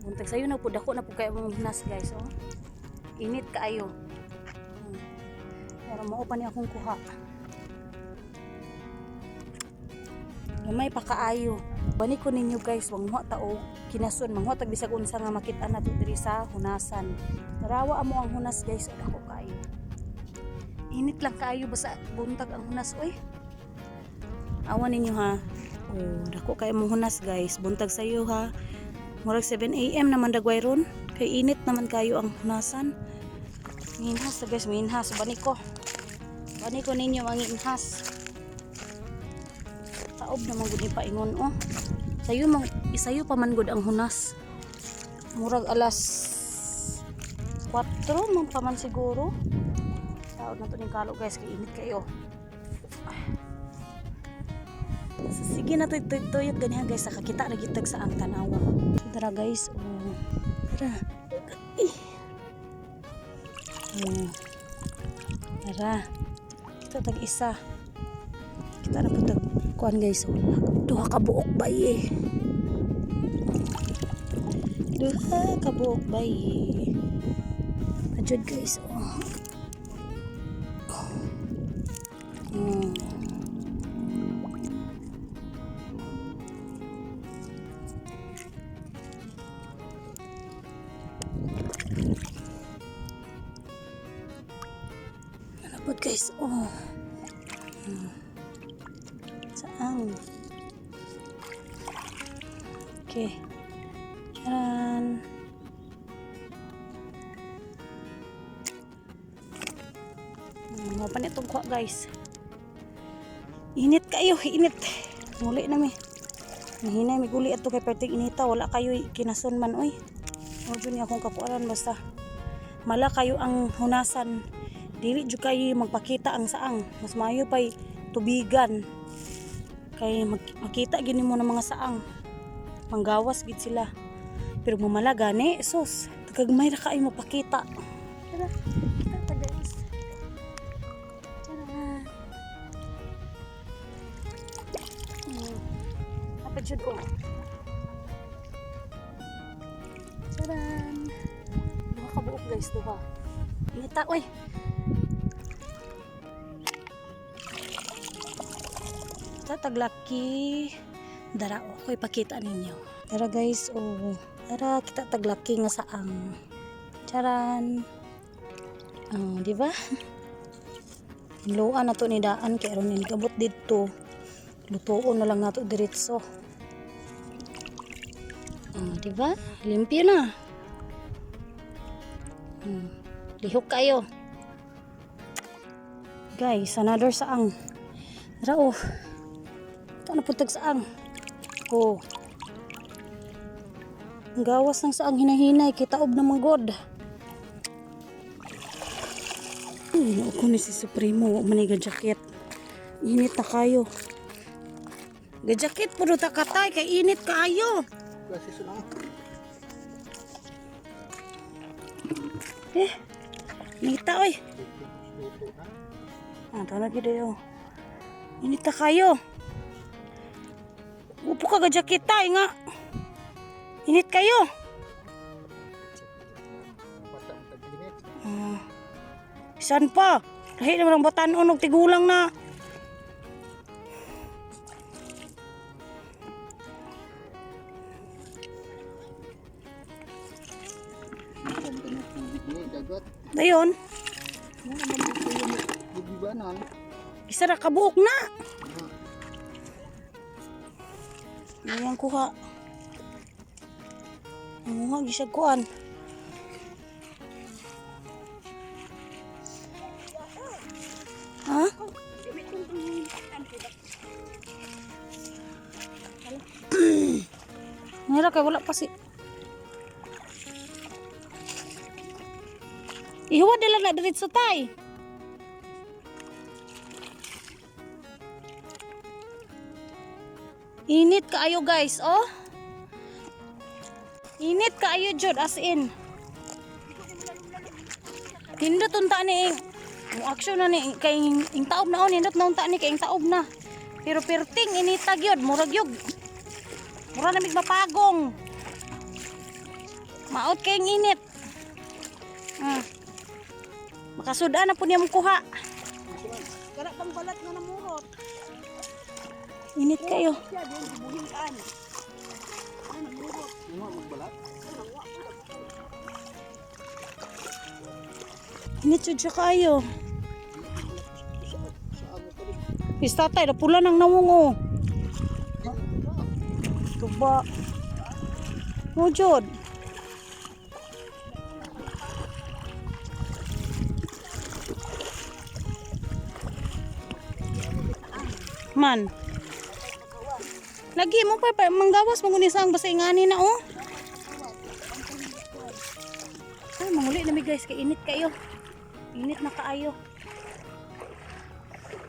Buntag sayo na po dako na po kayo mong hunas guys. Oh. Init kaayo. Pero mao pa ni akong kuha. Gamay pa kaayo. Bani ko ninyo guys, wang mo tao kinason mangho tag bisag unsa nga makit-an nato diri sa hunasan. Tarawa amo ang hunas guys, o dako kaayo. Init lang kaayo basta buntag ang hunas oy. Awan ninyo ha. Oh, dako kayo mong hunas guys. Buntag sayo ha. Murag 7 AM naman dagway ron. Kay init naman kayo ang hunasan. Minhas na guys, minhas. Bani ko ninyo ang inhas. Taob naman gud ni paingon oh. Isayo pa man gud ang hunas. Murag alas 4 man pa man siguro. Taod na to ning kalo guys, kay init kayo. Sige na tuyok ganihan guys, nakakita na gitag sa ang tanawa. Tara guys, oh. Tara. Tara. Ito tag isa. Kita na po tag kuan guys, oh. Duha ka buok bay eh. Duha ka buok bay eh. Ajud guys, oh. Nalapot guys, oh. Saan? Okay. Charan. Mau pa nitong kuha guys. Init kayo, init. Muli na mi. Nahinay mi guli ato kay perting inita, wala kayo kinason man oy. Ojo ni akong kapuaran basta mala kayo ang hunasan. Dili jud kayo magpakita ang saang. Mas maayo pay tubigan. Kay makita gini mo ng mga saang. Manggawas gid sila. Pero mamala gani, sus. Kagmay ra kayo mapakita. Tara, kita guys. Tara. Apa jud oh. Taran. Mga kabuok guys, duha. Inita oy. Taglaki. Dara ko ipakita ninyo. Tara guys, oh. Tara kita taglaki nga saang. Charan. Oh, di ba? Luan na to ni daan kay aron ni kabot dito. Lutuon na lang nato diretso. Oh, di ba? Limpyo na. Lihok kayo. Guys, another saang. Tara oh. Ito na putag saang. Oh. Ang gawas ng saang hinahinay. Kitaob na manggod. Ako ni si Supremo. Maniga jacket. Init na kayo. Gajakit po ta katay. Kay init kayo. Nita oy. Ito lagi dayo. Init na kayo. Upo ka gajakit tay nga. Init kayo. Saan pa? Kahit naman ang batanon og tigulang na. Dayon. Isa ra kabuok na. Ayan kuha. Ang gisag kuan. Ha? Ngira kay wala pa si. Ihuwad na lang na diretso tay. Init kaayo guys, oh. Init kaayo jud as in. Nindot unta ni ang action na ni kay ing taob na on, nindot na unta ni kay ing taob na. Pero perting inita gyud, murag yug. Mura na mig mapagong. Maot kayong init. Makasuda na po niya mong kuha. Kara pang balat nga namurot. Init kayo. Siya din gibuhian. Ay namurot. Ano magbalat? Init jud siya kayo. Pista tayo, pula ng nawungo. Tuba. Mujod. Man. Lagi mo pa manggawas mangunisang basta ingani na oh. Ay, manguli na mi guys, kay init kayo. Init na kaayo.